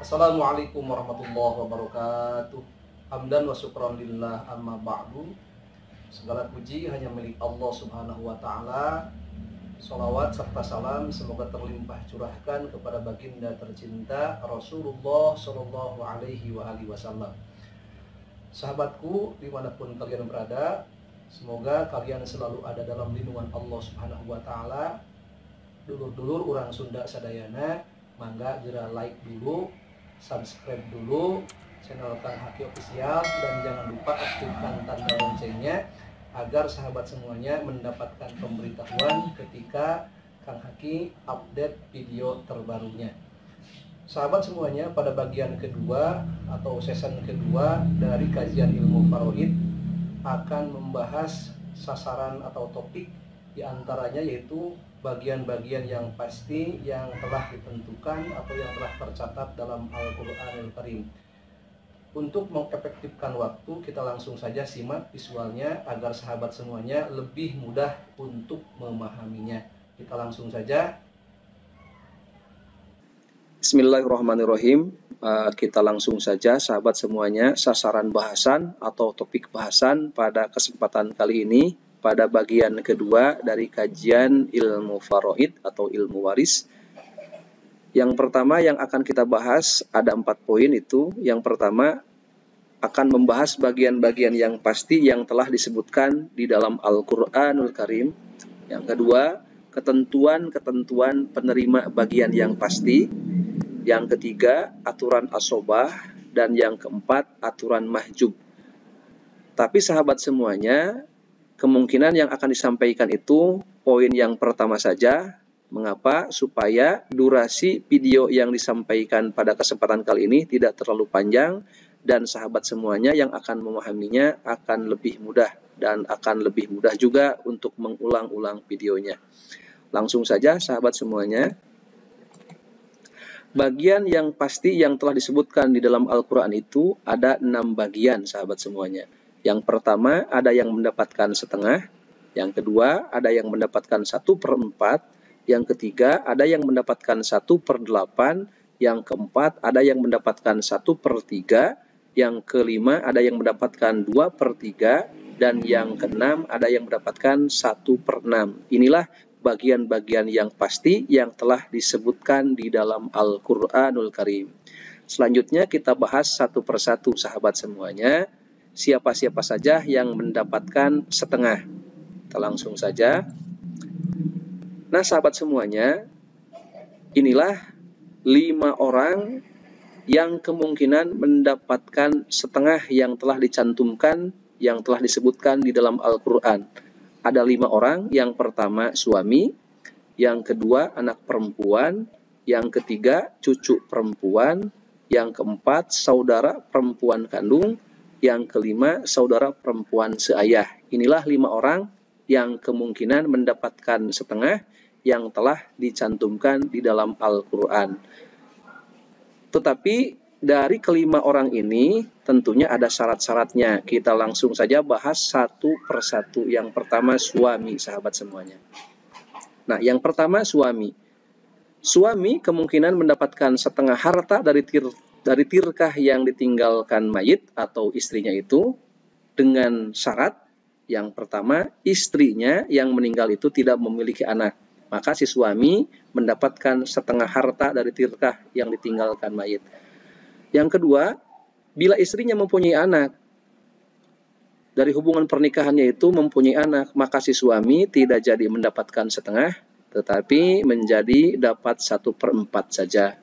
Assalamualaikum warahmatullahi wabarakatuh. Hamdan wa syukran lillah amma ba'du. Segala puji hanya milik Allah Subhanahu wa taala. Salawat serta salam semoga terlimpah curahkan kepada baginda tercinta Rasulullah Shallallahu alaihi wasallam. Sahabatku dimanapun kalian berada, semoga kalian selalu ada dalam lindungan Allah Subhanahu wa taala. Dulur-dulur orang Sunda sadayana, mangga jera like dulu, subscribe dulu channel Kang Haki Official, dan jangan lupa aktifkan tanda loncengnya agar sahabat semuanya mendapatkan pemberitahuan ketika Kang Haki update video terbarunya. Sahabat semuanya, pada bagian kedua atau season kedua dari kajian ilmu faraid akan membahas sasaran atau topik diantaranya yaitu bagian-bagian yang pasti yang telah ditentukan atau yang telah tercatat dalam Al-Quranul Karim. Untuk mengefektifkan waktu, kita langsung saja simak visualnya agar sahabat semuanya lebih mudah untuk memahaminya. Kita langsung saja. Bismillahirrahmanirrahim. Kita langsung saja sahabat semuanya, sasaran bahasan atau topik bahasan pada kesempatan kali ini pada bagian kedua dari kajian ilmu faraid atau ilmu waris. Yang pertama yang akan kita bahas ada 4 poin itu. Yang pertama akan membahas bagian-bagian yang pasti yang telah disebutkan di dalam Al-Quranul Karim. Yang kedua, ketentuan-ketentuan penerima bagian yang pasti. Yang ketiga, aturan asobah. Dan yang keempat, aturan mahjub. Tapi sahabat semuanya, kemungkinan yang akan disampaikan itu poin yang pertama saja. Mengapa? Supaya durasi video yang disampaikan pada kesempatan kali ini tidak terlalu panjang dan sahabat semuanya yang akan memahaminya akan lebih mudah dan akan lebih mudah juga untuk mengulang-ulang videonya. Langsung saja sahabat semuanya. Bagian yang pasti yang telah disebutkan di dalam Al-Quran itu ada 6 bagian sahabat semuanya. Yang pertama ada yang mendapatkan setengah, yang kedua ada yang mendapatkan 1/4, yang ketiga ada yang mendapatkan 1/8, yang keempat ada yang mendapatkan 1/3, yang kelima ada yang mendapatkan 2/3, dan yang keenam ada yang mendapatkan 1/6. Inilah bagian-bagian yang pasti yang telah disebutkan di dalam Al-Quranul Karim. Selanjutnya kita bahas satu persatu sahabat semuanya. Siapa-siapa saja yang mendapatkan setengah. Kita langsung saja. Nah sahabat semuanya, inilah 5 orang yang kemungkinan mendapatkan setengah yang telah dicantumkan, yang telah disebutkan di dalam Al-Quran. Ada 5 orang, yang pertama suami, yang kedua anak perempuan, yang ketiga cucu perempuan, yang keempat saudara perempuan kandung, yang kelima saudara perempuan seayah. Inilah 5 orang yang kemungkinan mendapatkan setengah yang telah dicantumkan di dalam Al-Quran. Tetapi dari kelima orang ini tentunya ada syarat-syaratnya. Kita langsung saja bahas satu persatu. Yang pertama suami sahabat semuanya. Nah yang pertama suami. Suami kemungkinan mendapatkan setengah harta dari tirkah yang ditinggalkan mayit atau istrinya itu dengan syarat yang pertama istrinya yang meninggal itu tidak memiliki anak. Maka si suami mendapatkan setengah harta dari tirkah yang ditinggalkan mayit. Yang kedua, bila istrinya mempunyai anak, dari hubungan pernikahannya itu mempunyai anak, maka si suami tidak jadi mendapatkan setengah, tetapi menjadi dapat 1/4 saja.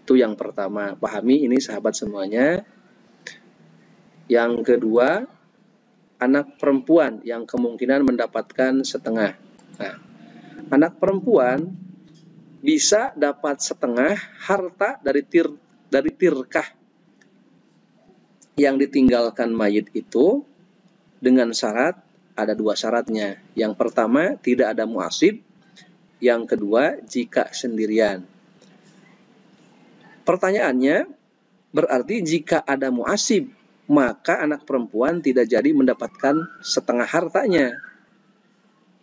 Itu yang pertama. Pahami ini sahabat semuanya. Yang kedua, anak perempuan yang kemungkinan mendapatkan setengah. Nah, anak perempuan bisa dapat setengah harta dari tirkah yang ditinggalkan mayit itu dengan syarat, ada 2 syaratnya. Yang pertama, tidak ada muasib. Yang kedua, jika sendirian. Pertanyaannya, berarti jika ada muasib, maka anak perempuan tidak jadi mendapatkan setengah hartanya.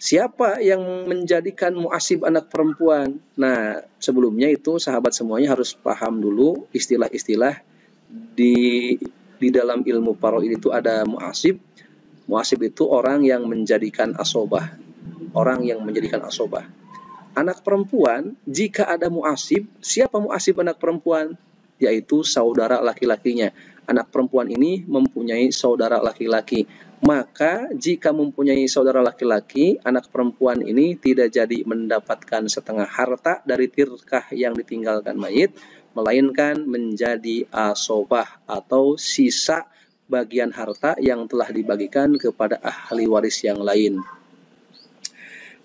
Siapa yang menjadikan mu'asib anak perempuan? Nah, sebelumnya itu sahabat semuanya harus paham dulu istilah-istilah di dalam ilmu faraid itu ada mu'asib. Mu'asib itu orang yang menjadikan asobah. Orang yang menjadikan asobah. Anak perempuan, jika ada mu'asib, siapa mu'asib anak perempuan? Yaitu saudara laki-lakinya. Anak perempuan ini mempunyai saudara laki-laki. Maka jika mempunyai saudara laki-laki, anak perempuan ini tidak jadi mendapatkan setengah harta dari tirkah yang ditinggalkan mayit, melainkan menjadi asobah atau sisa bagian harta yang telah dibagikan kepada ahli waris yang lain.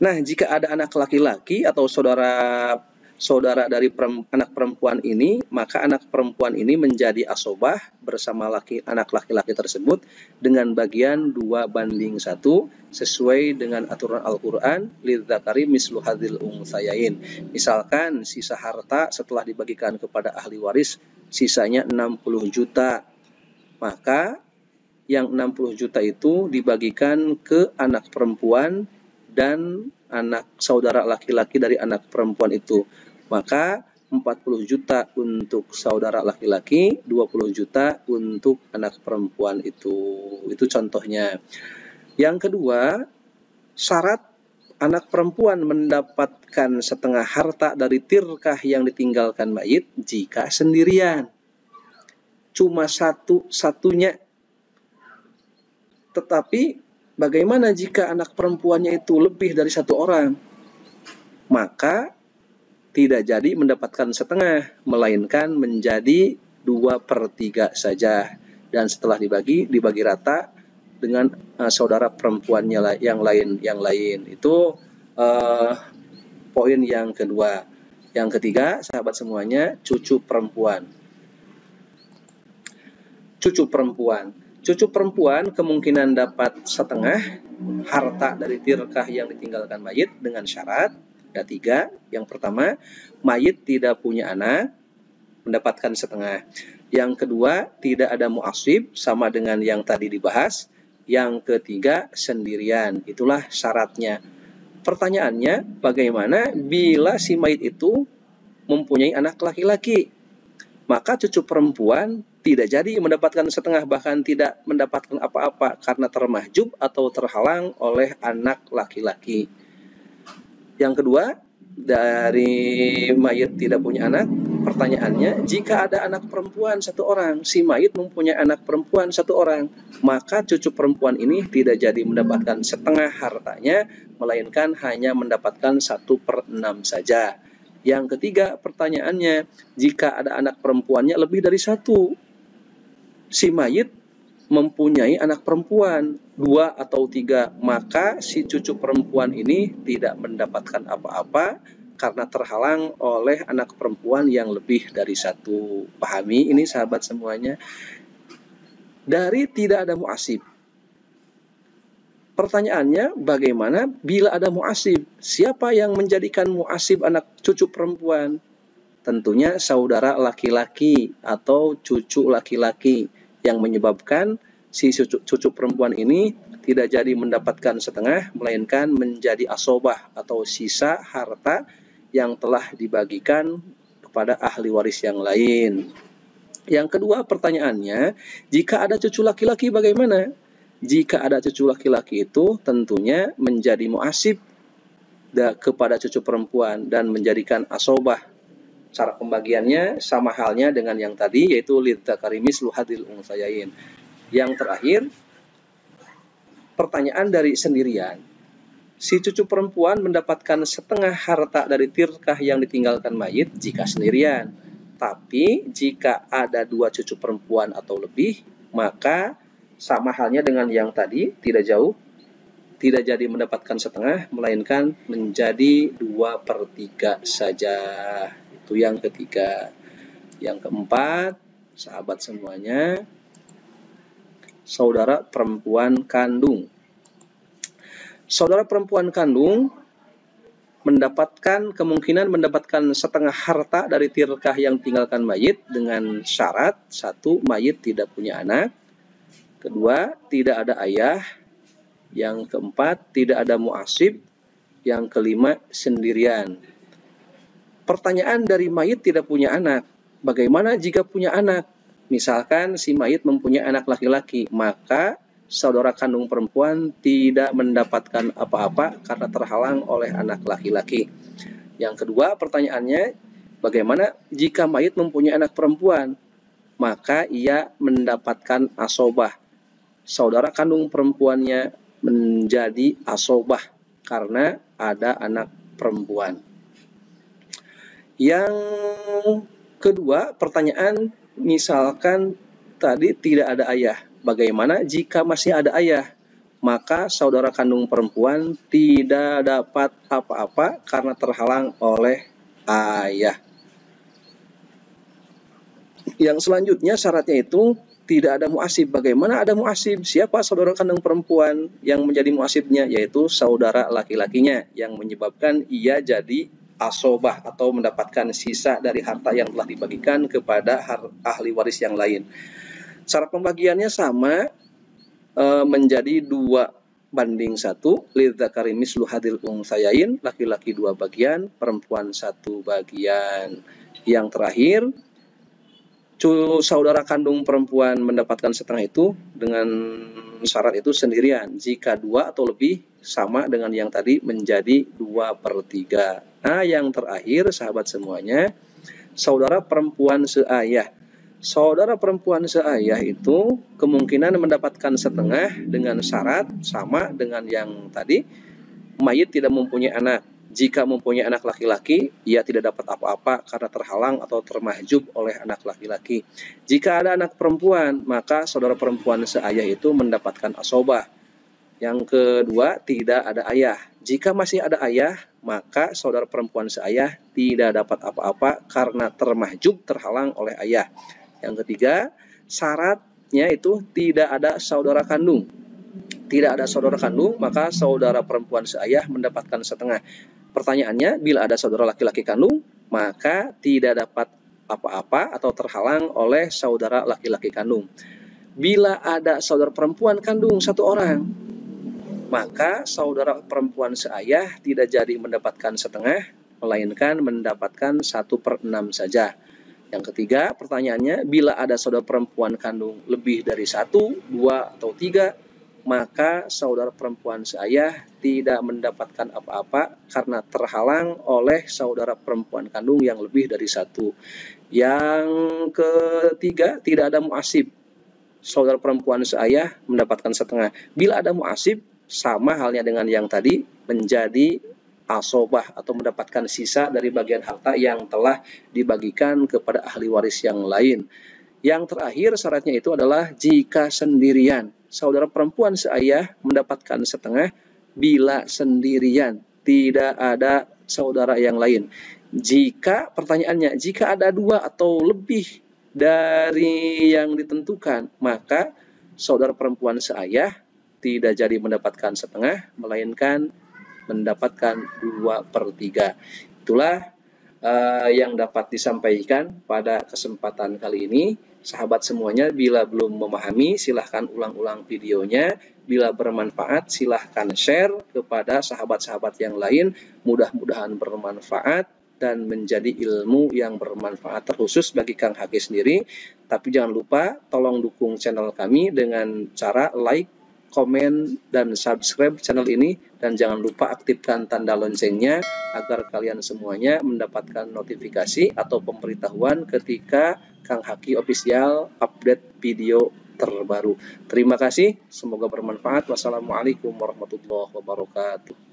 Nah, jika ada anak laki-laki atau saudara dari anak perempuan ini, maka anak perempuan ini menjadi asobah bersama anak laki-laki tersebut dengan bagian 2:1 sesuai dengan aturan Al-Quran, lidzakari mislu hadzil untsayain. Misalkan sisa harta setelah dibagikan kepada ahli waris sisanya 60 juta, maka yang 60 juta itu dibagikan ke anak perempuan dan anak saudara laki-laki dari anak perempuan itu. Maka 40 juta untuk saudara laki-laki, 20 juta untuk anak perempuan itu. Itu contohnya. Yang kedua, syarat anak perempuan mendapatkan setengah harta dari tirkah yang ditinggalkan mayit jika sendirian. Cuma satu-satunya. Tetapi bagaimana jika anak perempuannya itu lebih dari satu orang? Maka tidak jadi mendapatkan setengah, melainkan menjadi 2/3 saja. Dan setelah dibagi rata dengan saudara perempuannya yang lain. Itu poin yang kedua. Yang ketiga, sahabat semuanya, cucu perempuan. Cucu perempuan kemungkinan dapat setengah harta dari tirkah yang ditinggalkan mayit dengan syarat ada 3. Yang pertama, mayit tidak punya anak, mendapatkan setengah. Yang kedua, tidak ada mu'asib, sama dengan yang tadi dibahas. Yang ketiga, sendirian. Itulah syaratnya. Pertanyaannya, bagaimana bila si mayit itu mempunyai anak laki-laki? Maka cucu perempuan tidak jadi mendapatkan setengah, bahkan tidak mendapatkan apa-apa karena termahjub atau terhalang oleh anak laki-laki. Yang kedua, dari mayit tidak punya anak, pertanyaannya, jika ada anak perempuan satu orang, si mayit mempunyai anak perempuan satu orang, maka cucu perempuan ini tidak jadi mendapatkan setengah hartanya, melainkan hanya mendapatkan 1/6 saja. Yang ketiga, pertanyaannya, jika ada anak perempuannya lebih dari 1, si mayit mempunyai anak perempuan 2 atau 3, maka si cucu perempuan ini tidak mendapatkan apa-apa karena terhalang oleh anak perempuan yang lebih dari 1. Pahami ini sahabat semuanya. Dari tidak ada mu'asib. Pertanyaannya, bagaimana bila ada mu'asib? Siapa yang menjadikan mu'asib anak cucu perempuan? Tentunya saudara laki-laki atau cucu laki-laki yang menyebabkan si cucu perempuan ini tidak jadi mendapatkan setengah, melainkan menjadi asobah atau sisa harta yang telah dibagikan kepada ahli waris yang lain. Yang kedua pertanyaannya, jika ada cucu laki-laki bagaimana? Jika ada cucu laki-laki itu tentunya menjadi mu'asib kepada cucu perempuan dan menjadikan asobah. Cara pembagiannya sama halnya dengan yang tadi, yaitu lidzakari mislu hadzil untsayain. Yang terakhir, pertanyaan dari sendirian. Si cucu perempuan mendapatkan setengah harta dari tirkah yang ditinggalkan mayit jika sendirian. Tapi jika ada 2 cucu perempuan atau lebih, maka sama halnya dengan yang tadi, tidak jauh, tidak jadi mendapatkan setengah, melainkan menjadi 2/3 saja. Itu yang ketiga. Yang keempat, sahabat semuanya, saudara perempuan kandung. Saudara perempuan kandung kemungkinan mendapatkan setengah harta dari tirkah yang tinggalkan mayit dengan syarat: 1, mayit tidak punya anak; 2, tidak ada ayah; yang keempat, tidak ada mu'asib; Yang kelima, sendirian. Pertanyaan dari mayit tidak punya anak. Bagaimana jika punya anak? Misalkan si mayit mempunyai anak laki-laki, maka saudara kandung perempuan tidak mendapatkan apa-apa karena terhalang oleh anak laki-laki. Yang kedua, pertanyaannya, bagaimana jika mayit mempunyai anak perempuan? Maka ia mendapatkan asobah. Saudara kandung perempuannya menjadi asobah karena ada anak perempuan. Yang kedua, pertanyaan, misalkan tadi tidak ada ayah. Bagaimana jika masih ada ayah? Maka saudara kandung perempuan tidak dapat apa-apa karena terhalang oleh ayah. Yang selanjutnya syaratnya itu tidak ada muasib. Bagaimana ada muasib? Siapa saudara kandung perempuan yang menjadi muasibnya? Yaitu saudara laki-lakinya yang menyebabkan ia jadi asobah atau mendapatkan sisa dari harta yang telah dibagikan kepada ahli waris yang lain. Cara pembagiannya sama, menjadi 2:1, lidzakari mislu hadil unsayain, laki-laki 2 bagian, perempuan 1 bagian. Yang terakhir, saudara kandung perempuan mendapatkan setengah itu dengan syarat itu sendirian. Jika 2 atau lebih, sama dengan yang tadi, menjadi 2/3. Nah, yang terakhir, sahabat semuanya, saudara perempuan seayah. Saudara perempuan seayah itu kemungkinan mendapatkan setengah dengan syarat sama dengan yang tadi, mayit tidak mempunyai anak. Jika mempunyai anak laki-laki, ia tidak dapat apa-apa karena terhalang atau termahjub oleh anak laki-laki. Jika ada anak perempuan, maka saudara perempuan seayah itu mendapatkan asobah. Yang kedua, tidak ada ayah. Jika masih ada ayah, maka saudara perempuan seayah tidak dapat apa-apa karena termahjub, terhalang oleh ayah. Yang ketiga, syaratnya itu tidak ada saudara kandung. Tidak ada saudara kandung, maka saudara perempuan seayah mendapatkan setengah. Pertanyaannya, bila ada saudara laki-laki kandung, maka tidak dapat apa-apa atau terhalang oleh saudara laki-laki kandung. Bila ada saudara perempuan kandung 1 orang, maka saudara perempuan seayah tidak jadi mendapatkan setengah, melainkan mendapatkan 1/6 saja. Yang ketiga, pertanyaannya, bila ada saudara perempuan kandung lebih dari 1, 2, atau 3, maka saudara perempuan seayah tidak mendapatkan apa-apa karena terhalang oleh saudara perempuan kandung yang lebih dari 1. Yang ketiga, tidak ada muasib. Saudara perempuan seayah mendapatkan setengah. Bila ada muasib, sama halnya dengan yang tadi, menjadi asobah atau mendapatkan sisa dari bagian harta yang telah dibagikan kepada ahli waris yang lain. Yang terakhir syaratnya itu adalah jika sendirian. Saudara perempuan seayah mendapatkan setengah bila sendirian, tidak ada saudara yang lain. Jika, pertanyaannya, jika ada 2 atau lebih dari yang ditentukan, maka saudara perempuan seayah tidak jadi mendapatkan setengah, melainkan mendapatkan 2/3. Itulah yang dapat disampaikan pada kesempatan kali ini. Sahabat semuanya, bila belum memahami, silahkan ulang-ulang videonya. Bila bermanfaat, silahkan share kepada sahabat-sahabat yang lain. Mudah-mudahan bermanfaat dan menjadi ilmu yang bermanfaat, terkhusus bagi Kang Haki sendiri. Tapi jangan lupa, tolong dukung channel kami dengan cara like, komen, dan subscribe channel ini, dan jangan lupa aktifkan tanda loncengnya agar kalian semuanya mendapatkan notifikasi atau pemberitahuan ketika Kang Haki Official update video terbaru. Terima kasih, semoga bermanfaat. Wassalamualaikum warahmatullahi wabarakatuh.